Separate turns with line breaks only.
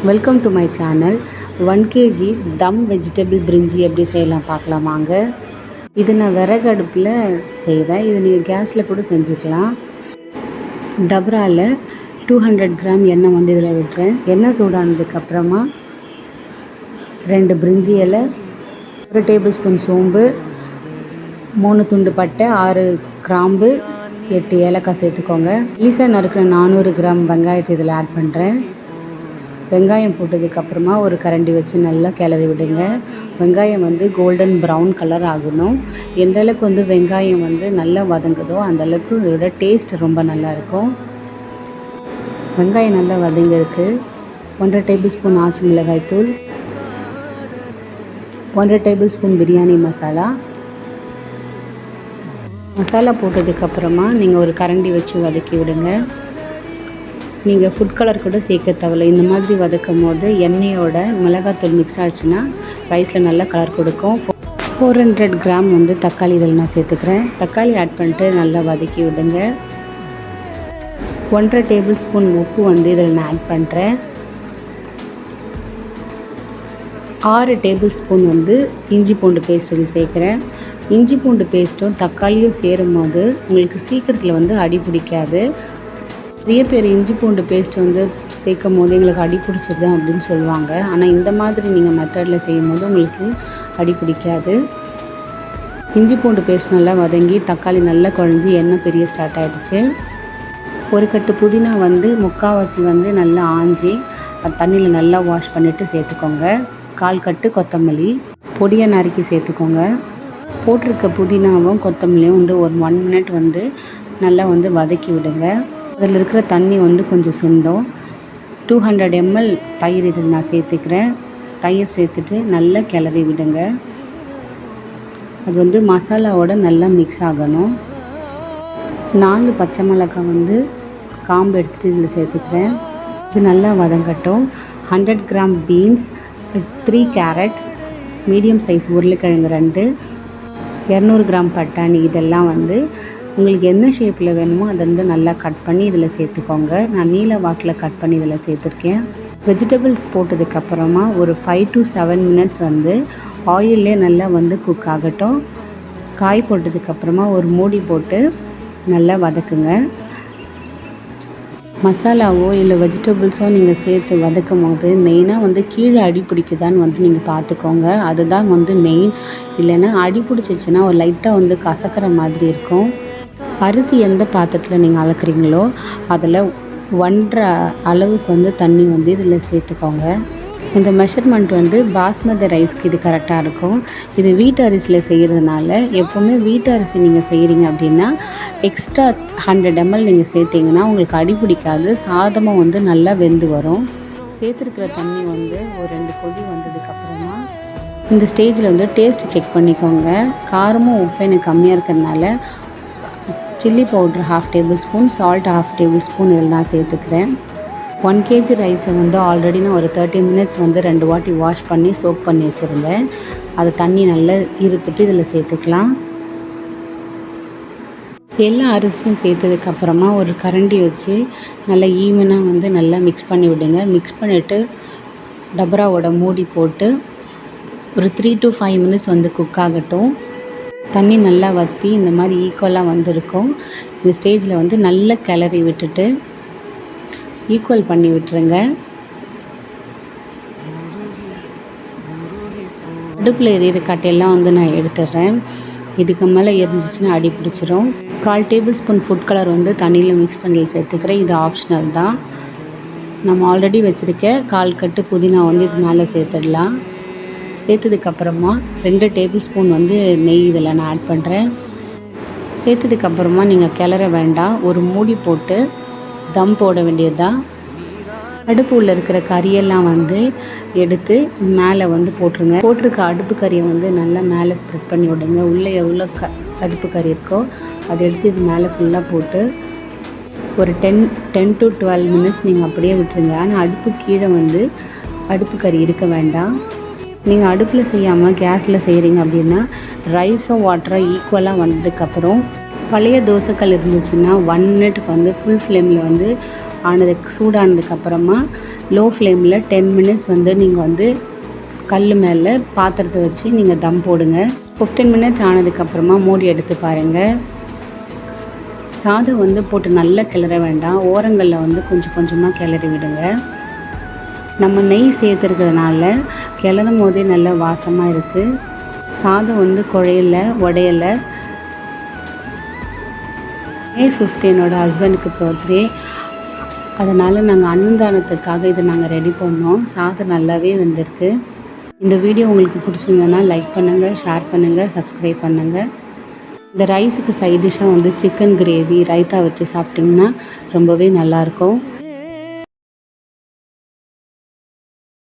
Welcome to my channel. 1 kg them vegetable பிரிஞ்சி எப்படி செய்யலாம் பார்க்கலாம் வாங்க. இது நான் விறகு அடுப்பில் செய்கிறேன். இது நீங்கள் கேஸில் கூட செஞ்சுக்கலாம். டபராவில் 200 கிராம் எண்ணெய் வந்து இதில் விட்டுறேன். எண்ணெய் சூடானதுக்கப்புறமா 2 பிரிஞ்சி இலை, 1 டேபிள் ஸ்பூன் சோம்பு, 3 துண்டு பட்டை, 6 கிராம்பு, 8 ஏலக்காய் சேர்த்துக்கோங்க. ஈஸியாக நறுக்கிற 400 கிராம் வெங்காயத்தை இதில் ஆட் பண்ணுறேன். வெங்காயம் போட்டதுக்கப்புறமா ஒரு கரண்டி வச்சு நல்லா கிளறி விடுங்க. வெங்காயம் வந்து கோல்டன் ப்ரௌன் கலர் ஆகணும். எந்த அளவுக்கு வந்து வெங்காயம் வந்து நல்லா வதங்குதோ அந்தளவுக்கு இதோட டேஸ்ட் ரொம்ப நல்லாயிருக்கும். வெங்காயம் நல்லா வதங்கிருக்கு. 1.5 டேபிள் ஸ்பூன் ஆச்சி மிளகாய் தூள், 1.5 டேபிள் ஸ்பூன் பிரியாணி மசாலா. மசாலா போட்டதுக்கப்புறமா நீங்கள் ஒரு கரண்டி வச்சு வதக்கி விடுங்க. நீங்கள் ஃபுட் கலர் கூட சேர்க்க தேவையில்லை. இந்த மாதிரி வதக்கும் போது எண்ணெயோட மிளகாத்தூள் மிக்ஸ் ஆச்சுன்னா ரைஸில் நல்லா கலர் கொடுக்கும். 400 கிராம் வந்து தக்காளி இதில் நான் சேர்த்துக்கிறேன். தக்காளி ஆட் பண்ணிட்டு நல்லா வதக்கி விடுங்க. 1.5 டேபிள் ஸ்பூன் உப்பு வந்து இதில் நான் ஆட் பண்ணுறேன். 6 டேபிள் ஸ்பூன் வந்து இஞ்சி பூண்டு பேஸ்ட் இதில் சேர்க்குறேன். இஞ்சி பூண்டு பேஸ்ட்டும் தக்காளியும் சேரும் போது உங்களுக்கு சீக்கிரத்தில் வந்து அடி பிடிக்காது. நிறைய பேர் இஞ்சி பூண்டு பேஸ்ட் வந்து சேர்க்கும் போது எங்களுக்கு அடி பிடிச்சிருது அப்படின்னு சொல்லுவாங்க. ஆனால் இந்த மாதிரி நீங்கள் மெத்தடில் செய்யும் போது உங்களுக்கு அடி பிடிக்காது. இஞ்சி பூண்டு பேஸ்ட் நல்லா வதங்கி தக்காளி நல்லா குழஞ்சி எண்ணெய் பிரிய ஸ்டார்ட் ஆகிடுச்சு. ஒரு கட்டு புதினா வந்து முக்கால்வாசி வந்து நல்லா ஆஞ்சி தண்ணியில் நல்லா வாஷ் பண்ணிவிட்டு சேர்த்துக்கோங்க. 1/4 கட்டு கொத்தமல்லி பொடியை நறுக்கி சேர்த்துக்கோங்க. போட்டிருக்க புதினாவும் கொத்தமல்லியும் வந்து ஒரு 1 மினிட் வந்து நல்லா வந்து வதக்கி விடுங்க. அதில் இருக்கிற தண்ணி வந்து கொஞ்சம் சுண்டும். 200 ml தயிர் இதில் நான் சேர்த்துக்கிறேன். தயிர் சேர்த்துட்டு நல்லா கிளறி விடுங்க. அது வந்து மசாலாவோட நல்லா மிக்ஸ் ஆகணும். 4 பச்சை மிளகாய் வந்து காம்பு எடுத்துகிட்டு இதில் சேர்த்துக்கிறேன். இது நல்லா வதங்கட்டும். 100 gram beans, 3 carrot, medium size உருளைக்கிழங்கு 2, 200 கிராம் பட்டாணி, இதெல்லாம் வந்து உங்களுக்கு என்ன ஷேப்பில் வேணுமோ அதை வந்து நல்லா கட் பண்ணி இதில் சேர்த்துக்கோங்க. நான் நீல வாக்கில் கட் பண்ணி இதில் சேர்த்துருக்கேன். வெஜிடபிள்ஸ் போட்டதுக்கப்புறமா ஒரு 5 to 7 மினிட்ஸ் வந்து ஆயிலே நல்லா வந்து குக் ஆகட்டும். காய் போட்டதுக்கப்புறமா ஒரு மூடி போட்டு நல்லா வதக்குங்க. மசாலாவோ இல்லை வெஜிடபிள்ஸோ நீங்கள் சேர்த்து வதக்கும் போது மெயினாக வந்து கீழே அடி பிடிக்குதான்னு வந்து நீங்கள் பார்த்துக்கோங்க. அதுதான் வந்து மெயின். இல்லைன்னா அடி பிடிச்சிச்சின்னா ஒரு லைட்டாக வந்து கசக்கிற மாதிரி இருக்கும். அரிசி எந்த பாத்திரத்தில் நீங்கள் அளக்குறீங்களோ அதில் 1.5 அளவுக்கு வந்து தண்ணி வந்து இதில் சேர்த்துக்கோங்க. இந்த மெஷர்மெண்ட் வந்து பாஸ்மதி ரைஸ்க்கு இது கரெக்டாக இருக்கும். இது வீட்டு அரிசியில் செய்கிறதுனால எப்போவுமே வீட்டு அரிசி நீங்கள் செய்கிறீங்க அப்படின்னா எக்ஸ்ட்ரா 100 ml நீங்கள் சேர்த்திங்கன்னா உங்களுக்கு அடி பிடிக்காது. சாதமும் வந்து நல்லா வெந்து வரும். சேர்த்துருக்கிற தண்ணி வந்து ஒரு 2 கொதி வந்ததுக்கப்புறமா இந்த ஸ்டேஜில் வந்து டேஸ்ட் செக் பண்ணிக்கோங்க. காரமும் உப்பு எனக்கு கம்மியாக இருக்கிறதுனால chilli powder 1/2 table spoon, salt 1/2 table spoon இதில் நான் சேர்த்துக்கிறேன். 1 kg ரைஸை வந்து ஆல்ரெடி நான் ஒரு 30 மினிட்ஸ் வந்து 2 வாட்டி வாஷ் பண்ணி சோக் பண்ணி வச்சுருந்தேன். அது தண்ணி நல்லா இருத்துட்டு இதில் சேர்த்துக்கலாம். எல்லா அரிசியும் சேர்த்ததுக்கப்புறமா ஒரு கரண்டி வச்சு நல்லா ஈவனாக வந்து நல்லா மிக்ஸ் பண்ணி விடுங்க. மிக்ஸ் பண்ணிவிட்டு டபராவோட மூடி போட்டு ஒரு 3 to 5 மினிட்ஸ் வந்து குக் ஆகட்டும். தண்ணி நல்லா வற்றி இந்த மாதிரி ஈக்குவலாக வந்திருக்கும். இந்த ஸ்டேஜில் வந்து நல்லா கிளறி விட்டுட்டு ஈக்குவல் பண்ணி விட்டுருங்க. அடுப்பில் எரியிற கட்டையெல்லாம் வந்து நான் எடுத்துடுறேன். இதுக்கு மேலே எரிஞ்சிச்சுன்னா அடி பிடிச்சிரும். 1/4 டேபிள் ஸ்பூன் ஃபுட் கலர் வந்து தண்ணியில் மிக்ஸ் பண்ணி சேர்த்துக்கிறேன். இது ஆப்ஷனல் தான். நம்ம ஆல்ரெடி வச்சுருக்க 1/4 கட்டு புதினா வந்து இது மேலே சேர்த்துடலாம். சேர்த்ததுக்கப்புறமா 2 டேபிள் ஸ்பூன் வந்து நெய் இதில் நான் ஆட் பண்ணுறேன். சேர்த்ததுக்கப்புறமா நீங்கள் கிளற வேண்டாம். ஒரு மூடி போட்டு தம் போட வேண்டியது தான். அடுப்பு உள்ளே இருக்கிற கறியெல்லாம் வந்து எடுத்து மேலே வந்து போட்டுருங்க. போட்டிருக்க அடுப்பு கறியை வந்து நல்லா மேலே ஸ்ப்ரெட் பண்ணி விடுங்க. உள்ளே எவ்வளோ அடுப்பு கறி இருக்கோ அதை எடுத்து இது மேலே ஃபுல்லாக போட்டு ஒரு 10 to 12 மினிட்ஸ் நீங்கள் அப்படியே விட்டுருங்க. ஆனால் அடுப்பு கீழே வந்து அடுப்பு கறி இருக்க வேண்டாம். நீங்கள் அடுப்பில் செய்யாமல் கேஸில் செய்கிறீங்க அப்படின்னா ரைஸும் வாட்டரும் ஈக்குவலாக வந்ததுக்கப்புறம் பழைய தோசைக்கல் இருந்துச்சுன்னா 1 மினிட்டுக்கு வந்து ஃபுல் ஃப்ளேமில் வந்து சூடானதுக்கப்புறமா லோ ஃப்ளேமில் 10 மினிட்ஸ் வந்து நீங்கள் வந்து கல் மேலே பாத்திரத்தை வச்சு நீங்கள் தம் போடுங்க. 15 மினிட்ஸ் ஆனதுக்கப்புறமா மூடி எடுத்து பாருங்கள். சாதம் வந்து போட்டு நல்லா கிளற வேண்டாம், ஓரங்களில் வந்து கொஞ்சம் கொஞ்சமாக கிளறி விடுங்க. நம்ம நெய் சேர்த்துருக்கிறதுனால கிளறும் போதே நல்ல வாசமாக இருக்குது. சாதம் வந்து குழையில உடையலை. May 5 என்னோடய ஹஸ்பண்டுக்கு பர்த்டே, அதனால் நாங்கள் அன்னதானத்துக்காக இதை நாங்கள் ரெடி பண்ணோம். சாதம் நல்லாவே வந்திருக்கு. இந்த வீடியோ உங்களுக்கு பிடிச்சிருந்ததுன்னா லைக் பண்ணுங்கள், ஷேர் பண்ணுங்கள், சப்ஸ்கிரைப் பண்ணுங்கள். இந்த ரைஸுக்கு சைட் டிஷ்ஷாக வந்து சிக்கன் கிரேவி ரைத்தா வச்சு சாப்பிட்டிங்கன்னா ரொம்பவே நல்லாயிருக்கும்.